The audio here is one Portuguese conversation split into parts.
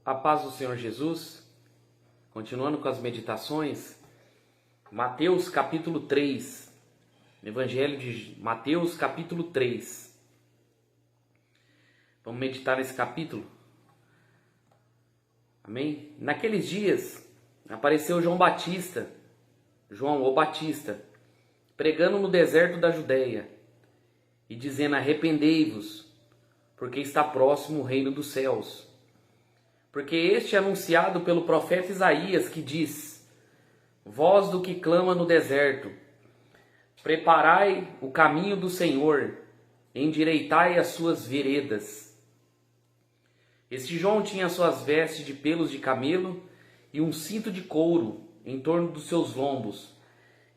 A paz do Senhor Jesus, continuando com as meditações, Mateus capítulo 3, Evangelho de Mateus capítulo 3. Vamos meditar nesse capítulo. Amém? Naqueles dias apareceu João o Batista, pregando no deserto da Judeia e dizendo: arrependei-vos, porque está próximo o reino dos céus. Porque este é anunciado pelo profeta Isaías, que diz: voz do que clama no deserto, preparai o caminho do Senhor, endireitai as suas veredas. Este João tinha suas vestes de pelos de camelo e um cinto de couro em torno dos seus lombos,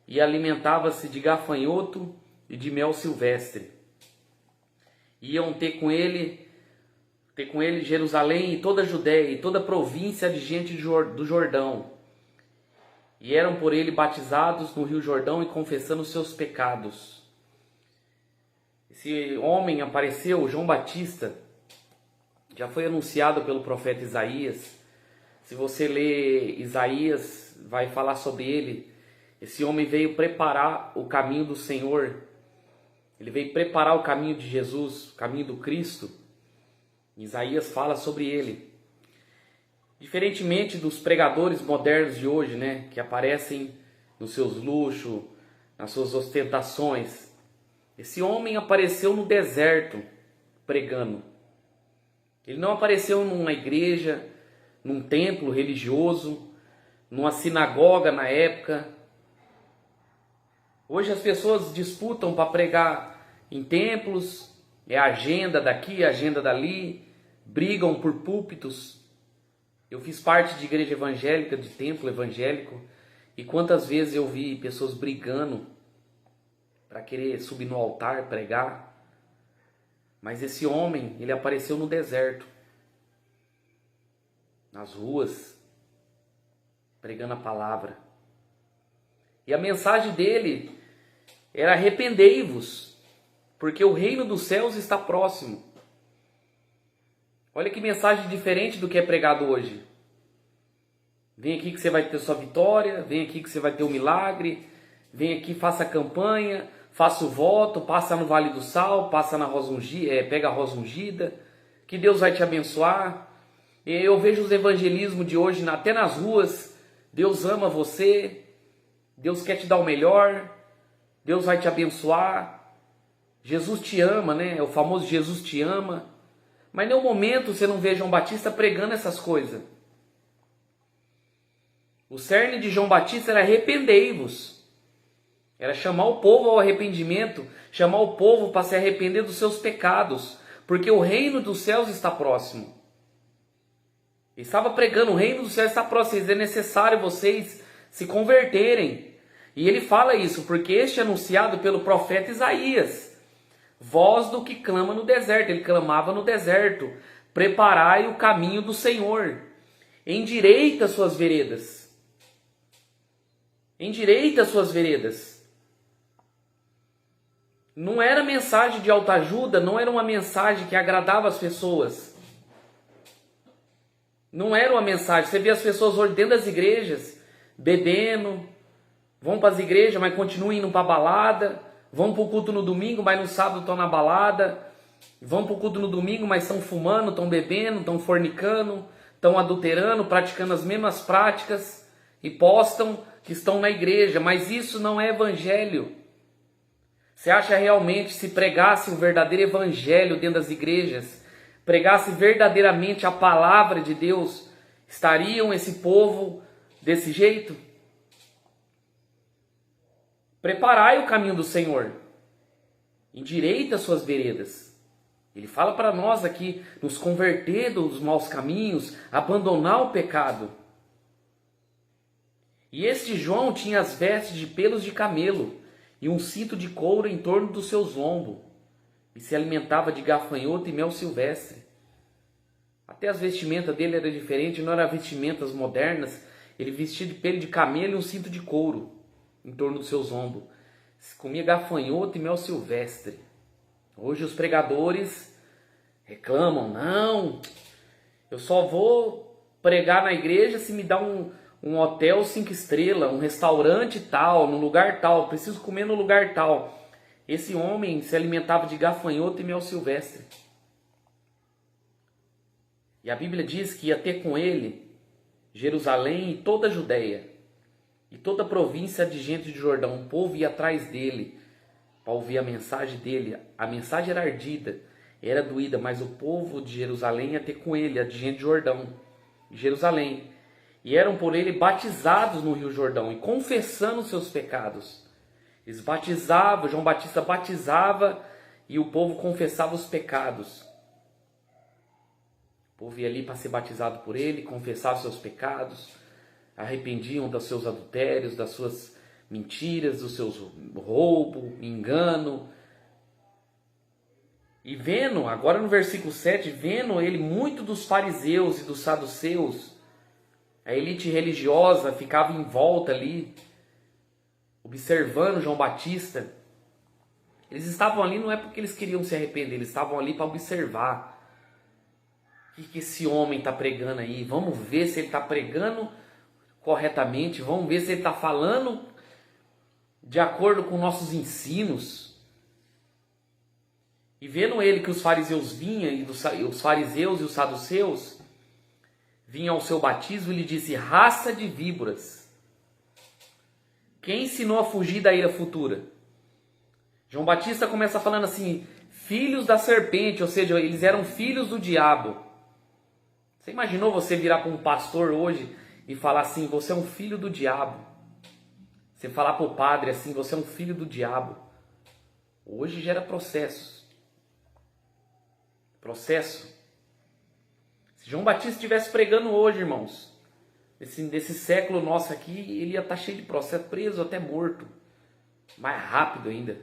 e alimentava-se de gafanhoto e de mel silvestre. Iam ter com ele Jerusalém e toda a Judéia e toda a província de gente do Jordão. E eram por ele batizados no rio Jordão e confessando os seus pecados. Esse homem apareceu, João Batista, já foi anunciado pelo profeta Isaías. Se você ler Isaías, vai falar sobre ele. Esse homem veio preparar o caminho do Senhor. Ele veio preparar o caminho de Jesus, o caminho do Cristo. Isaías fala sobre ele. Diferentemente dos pregadores modernos de hoje, que aparecem nos seus luxos, nas suas ostentações, esse homem apareceu no deserto pregando. Ele não apareceu numa igreja, num templo religioso, numa sinagoga na época. Hoje as pessoas disputam para pregar em templos, é agenda daqui, agenda dali, brigam por púlpitos. Eu fiz parte de igreja evangélica, de templo evangélico, e quantas vezes eu vi pessoas brigando para querer subir no altar, pregar. Mas esse homem, ele apareceu no deserto, nas ruas, pregando a palavra. E a mensagem dele era: arrependei-vos, porque o reino dos céus está próximo. Olha que mensagem diferente do que é pregado hoje. Vem aqui que você vai ter sua vitória, vem aqui que você vai ter um milagre, vem aqui, faça a campanha, faça o voto, passa no Vale do Sal, passa na rosa ungida, pega a rosa ungida, que Deus vai te abençoar. Eu vejo os evangelismos de hoje, até nas ruas: Deus ama você, Deus quer te dar o melhor, Deus vai te abençoar, Jesus te ama, é o famoso Jesus te ama. Mas em nenhum momento você não vê João Batista pregando essas coisas. O cerne de João Batista era: arrependei-vos. Era chamar o povo ao arrependimento, chamar o povo para se arrepender dos seus pecados, porque o reino dos céus está próximo. Ele estava pregando: o reino dos céus está próximo, é necessário vocês se converterem. E ele fala isso porque este é anunciado pelo profeta Isaías. Voz do que clama no deserto. Ele clamava no deserto: preparai o caminho do Senhor, endireita as suas veredas. Endireita as suas veredas. Não era mensagem de autoajuda, não era uma mensagem que agradava as pessoas. Não era uma mensagem. Você vê as pessoas hoje dentro das igrejas, bebendo, vão para as igrejas, mas continuam indo para a balada. Vão para o culto no domingo, mas no sábado estão na balada. Vão para o culto no domingo, mas estão fumando, estão bebendo, estão fornicando, estão adulterando, praticando as mesmas práticas e postam que estão na igreja. Mas isso não é evangelho. Você acha realmente, se pregasse o verdadeiro evangelho dentro das igrejas, pregasse verdadeiramente a palavra de Deus, estariam esse povo desse jeito? Preparai o caminho do Senhor, endireita as suas veredas. Ele fala para nós aqui, nos converter dos maus caminhos, abandonar o pecado. E este João tinha as vestes de pelos de camelo e um cinto de couro em torno dos seus lombos, e se alimentava de gafanhoto e mel silvestre. Até as vestimentas dele eram diferentes, não eram vestimentas modernas. Ele vestia de pelo de camelo e um cinto de couro em torno dos seus ombros. Comia gafanhoto e mel silvestre. Hoje os pregadores reclamam: não, eu só vou pregar na igreja se me dá um hotel 5 estrelas, um restaurante tal, num lugar tal, preciso comer no lugar tal. Esse homem se alimentava de gafanhoto e mel silvestre. E a Bíblia diz que ia ter com ele Jerusalém e toda a Judéia, e toda a província adjacente de Jordão. O povo ia atrás dele para ouvir a mensagem dele. A mensagem era ardida, era doída, mas o povo de Jerusalém ia ter com ele, adjacente de Jordão, Jerusalém. E eram por ele batizados no Rio Jordão e confessando seus pecados. Eles batizavam, João Batista batizava e o povo confessava os pecados. O povo ia ali para ser batizado por ele, confessar os seus pecados, arrependiam dos seus adultérios, das suas mentiras, dos seus roubo, engano. E vendo, agora no versículo 7, vendo ele muito dos fariseus e dos saduceus, a elite religiosa ficava em volta ali, observando João Batista. Eles estavam ali não é porque eles queriam se arrepender, eles estavam ali para observar. O que esse homem está pregando aí? Vamos ver se ele está pregando corretamente, vamos ver se ele está falando de acordo com nossos ensinos. E vendo ele que os fariseus vinham, e os fariseus e os saduceus vinham ao seu batismo, ele disse: raça de víboras, quem ensinou a fugir da ira futura? João Batista começa falando assim: filhos da serpente, ou seja, eles eram filhos do diabo. Você imaginou você virar para um pastor hoje e falar assim: você é um filho do diabo? Você falar para o padre assim: você é um filho do diabo? Hoje gera processos. Processo. Se João Batista estivesse pregando hoje, irmãos, desse século nosso aqui, ele ia estar cheio de processo, preso até morto. Mais rápido ainda.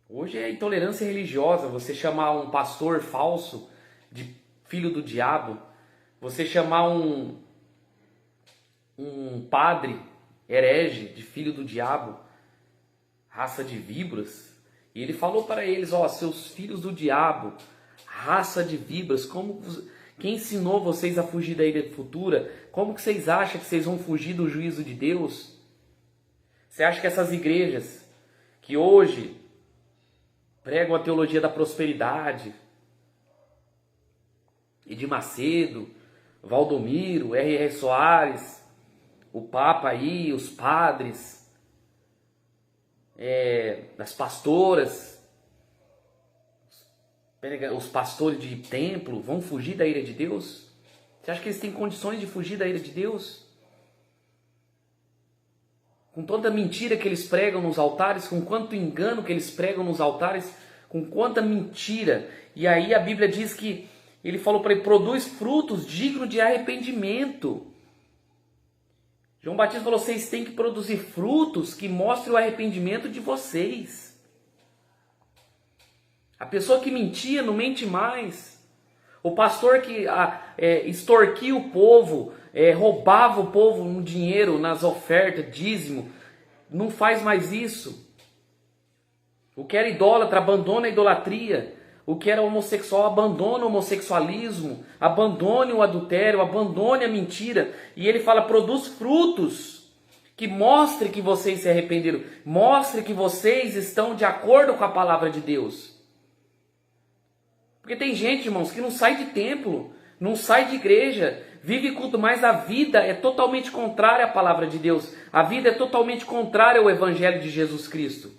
Hoje é intolerância religiosa. Você chamar um pastor falso de filho do diabo, você chamar um padre herege de filho do diabo, raça de víboras. E ele falou para eles: ó, seus filhos do diabo, raça de víboras, quem ensinou vocês a fugir da ira futura? Como que vocês acham que vocês vão fugir do juízo de Deus? Você acha que essas igrejas que hoje pregam a teologia da prosperidade, Edir Macedo, Valdomiro, R.R. Soares, o Papa aí, os padres, as pastoras, os pastores de templo vão fugir da ira de Deus? Você acha que eles têm condições de fugir da ira de Deus? Com tanta mentira que eles pregam nos altares, com quanto engano que eles pregam nos altares, com quanta mentira. E aí a Bíblia diz que ele falou para ele: produz frutos dignos de arrependimento. João Batista falou: vocês têm que produzir frutos que mostrem o arrependimento de vocês. A pessoa que mentia não mente mais. O pastor que extorquia o povo, roubava o povo no dinheiro, nas ofertas, dízimo, não faz mais isso. O que era idólatra abandona a idolatria. O que era homossexual abandona o homossexualismo, abandone o adultério, abandone a mentira. E ele fala: produz frutos que mostrem que vocês se arrependeram, mostre que vocês estão de acordo com a palavra de Deus. Porque tem gente, irmãos, que não sai de templo, não sai de igreja, vive culto, mas a vida é totalmente contrária à palavra de Deus. A vida é totalmente contrária ao evangelho de Jesus Cristo.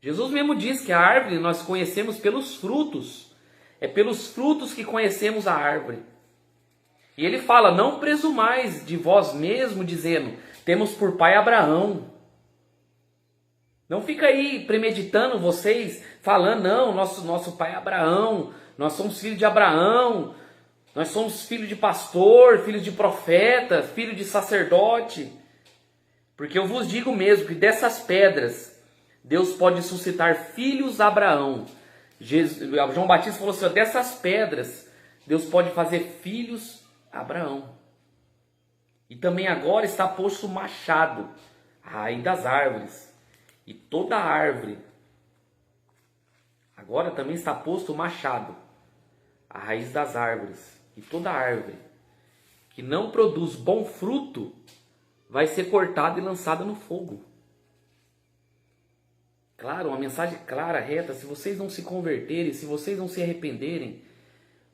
Jesus mesmo diz que a árvore nós conhecemos pelos frutos. É pelos frutos que conhecemos a árvore. E ele fala: não presumais de vós mesmo, dizendo, temos por pai Abraão. Não fica aí premeditando vocês, falando: não, nosso pai é Abraão, nós somos filhos de Abraão, nós somos filhos de pastor, filhos de profeta, filhos de sacerdote. Porque eu vos digo mesmo que dessas pedras Deus pode suscitar filhos a Abraão. João Batista falou assim: dessas pedras Deus pode fazer filhos a Abraão. E também agora está posto o machado, a raiz das árvores. E toda árvore, agora também está posto o machado, a raiz das árvores. E toda árvore que não produz bom fruto vai ser cortada e lançada no fogo. Claro, uma mensagem clara, reta. Se vocês não se converterem, se vocês não se arrependerem,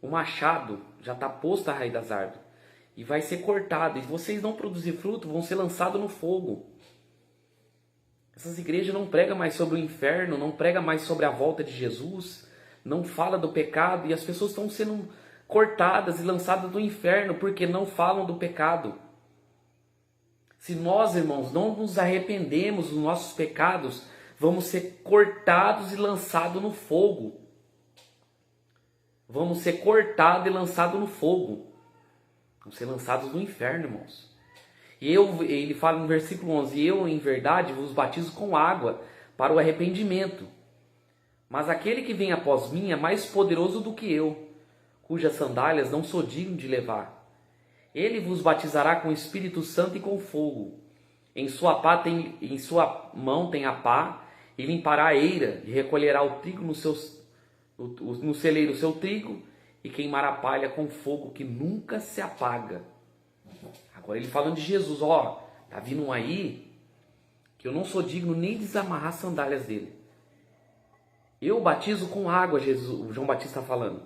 o machado já está posto à raiz das árvores e vai ser cortado. E se vocês não produzirem fruto, vão ser lançados no fogo. Essas igrejas não pregam mais sobre o inferno, não pregam mais sobre a volta de Jesus, não fala do pecado, e as pessoas estão sendo cortadas e lançadas do inferno porque não falam do pecado. Se nós, irmãos, não nos arrependemos dos nossos pecados, vamos ser cortados e lançados no fogo. Vamos ser cortados e lançados no fogo. Vamos ser lançados no inferno, irmãos. E ele fala no versículo 11, eu em verdade vos batizo com água para o arrependimento. Mas aquele que vem após mim é mais poderoso do que eu, cujas sandálias não sou digno de levar. Ele vos batizará com o Espírito Santo e com fogo. Em sua mão tem a pá, e limpará a eira, e recolherá o trigo no celeiro o seu trigo, e queimará a palha com fogo que nunca se apaga. Agora ele falando de Jesus, tá vindo um aí, que eu não sou digno nem de desamarrar as sandálias dele. Eu batizo com água, o João Batista está falando.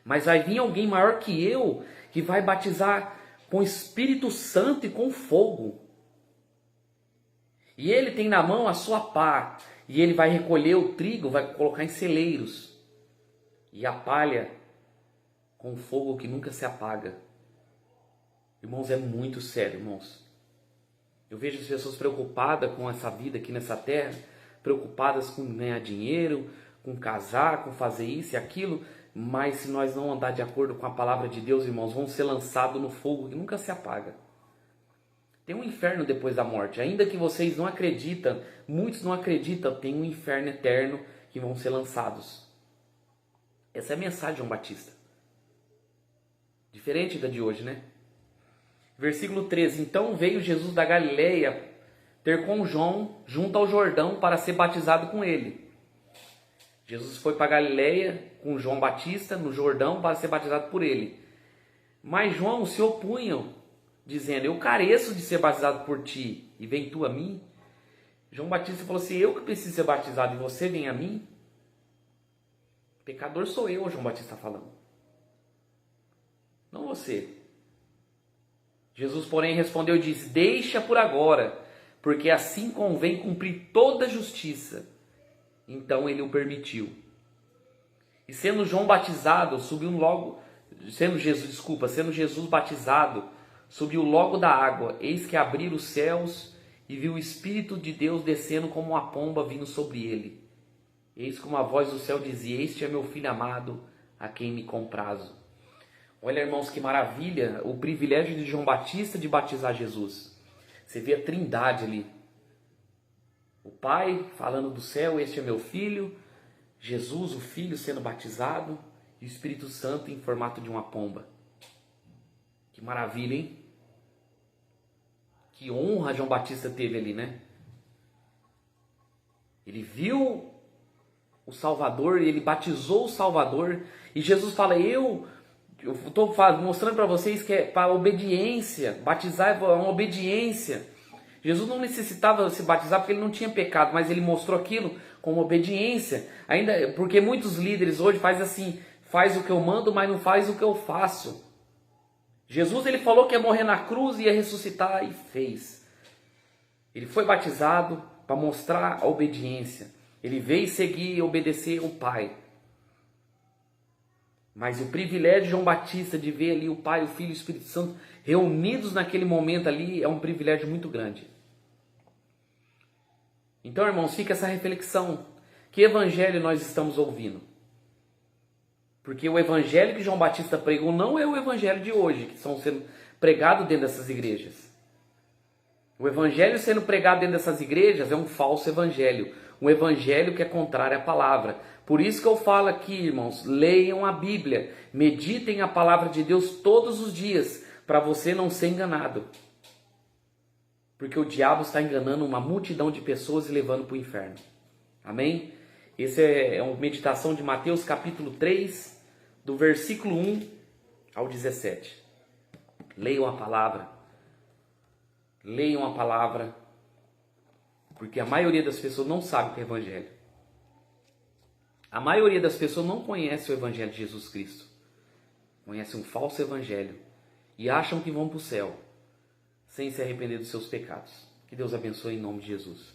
Mas vai vir alguém maior que eu, que vai batizar com Espírito Santo e com fogo. E ele tem na mão a sua pá, e ele vai recolher o trigo, vai colocar em celeiros. E a palha com fogo que nunca se apaga. Irmãos, é muito sério, irmãos. Eu vejo as pessoas preocupadas com essa vida aqui nessa terra, preocupadas com ganhar dinheiro, com casar, com fazer isso e aquilo, mas se nós não andar de acordo com a palavra de Deus, irmãos, vão ser lançados no fogo que nunca se apaga. Tem um inferno depois da morte. Ainda que vocês não acreditam, muitos não acreditam, tem um inferno eterno que vão ser lançados. Essa é a mensagem de João Batista. Diferente da de hoje, né? Versículo 13. Então veio Jesus da Galileia ter com João junto ao Jordão para ser batizado com ele. Jesus foi para Galileia com João Batista no Jordão para ser batizado por ele. Mas João se opunha, dizendo, eu careço de ser batizado por ti, e vem tu a mim? João Batista falou assim, eu que preciso ser batizado e você vem a mim? Pecador sou eu, João Batista falando. Não você. Jesus, porém, respondeu e disse, deixa por agora, porque assim convém cumprir toda a justiça. Então ele o permitiu. E sendo Jesus batizado, subiu logo da água, eis que abriram os céus, e viu o Espírito de Deus descendo como uma pomba vindo sobre ele. Eis como a voz do céu dizia, este é meu filho amado, a quem me comprazo. Olha, irmãos, que maravilha, o privilégio de João Batista de batizar Jesus. Você vê a trindade ali. O Pai falando do céu, este é meu filho, Jesus, o Filho, sendo batizado, e o Espírito Santo em formato de uma pomba. Que maravilha, hein? Que honra João Batista teve ali, né? Ele viu o Salvador, ele batizou o Salvador, e Jesus fala, eu estou mostrando para vocês que é para obediência, batizar é uma obediência. Jesus não necessitava se batizar porque ele não tinha pecado, mas ele mostrou aquilo como obediência. Ainda porque muitos líderes hoje fazem assim, faz o que eu mando, mas não faz o que eu faço. Jesus ele falou que ia morrer na cruz e ia ressuscitar e fez. Ele foi batizado para mostrar a obediência. Ele veio seguir e obedecer o Pai. Mas o privilégio de João Batista de ver ali o Pai, o Filho e o Espírito Santo reunidos naquele momento ali é um privilégio muito grande. Então, irmãos, fica essa reflexão. Que evangelho nós estamos ouvindo? Porque o evangelho que João Batista pregou não é o evangelho de hoje, que estão sendo pregados dentro dessas igrejas. O evangelho sendo pregado dentro dessas igrejas é um falso evangelho. Um evangelho que é contrário à palavra. Por isso que eu falo aqui, irmãos, leiam a Bíblia, meditem a palavra de Deus todos os dias, para você não ser enganado. Porque o diabo está enganando uma multidão de pessoas e levando para o inferno. Amém? Essa é uma meditação de Mateus capítulo 3, do versículo 1 ao 17. Leiam a palavra. Leiam a palavra, porque a maioria das pessoas não sabe o que é evangelho. A maioria das pessoas não conhece o evangelho de Jesus Cristo. Conhece um falso evangelho e acham que vão para o céu sem se arrepender dos seus pecados. Que Deus abençoe em nome de Jesus.